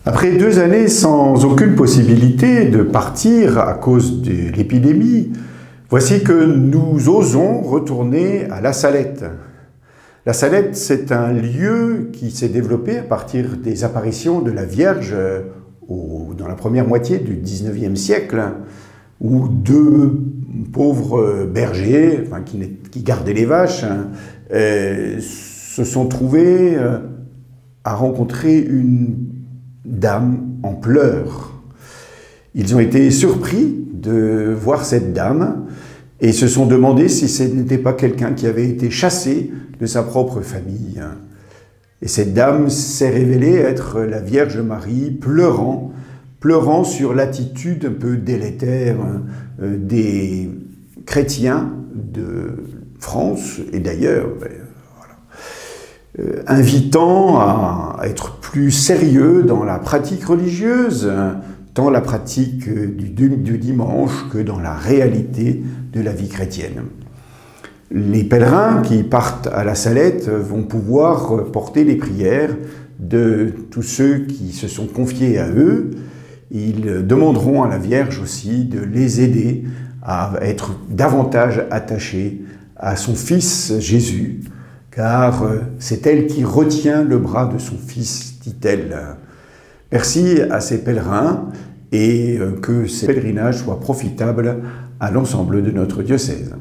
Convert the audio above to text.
Après 2 années sans aucune possibilité de partir à cause de l'épidémie, voici que nous osons retourner à La Salette. La Salette, c'est un lieu qui s'est développé à partir des apparitions de la Vierge dans la première moitié du XIXe siècle, où 2 pauvres bergers, qui gardaient les vaches, se sont trouvés à rencontrer une dame en pleurs. Ils ont été surpris de voir cette dame et se sont demandé si ce n'était pas quelqu'un qui avait été chassé de sa propre famille. Et cette dame s'est révélée être la Vierge Marie, pleurant sur l'attitude un peu délétère des chrétiens de France et d'ailleurs, invitant à être plus sérieux dans la pratique religieuse, tant la pratique du dimanche que dans la réalité de la vie chrétienne. Les pèlerins qui partent à la Salette vont pouvoir porter les prières de tous ceux qui se sont confiés à eux. Ils demanderont à la Vierge aussi de les aider à être davantage attachés à son Fils Jésus, car c'est elle qui retient le bras de son Fils, dit-elle. Merci à ces pèlerins et que ces pèlerinages soient profitables à l'ensemble de notre diocèse.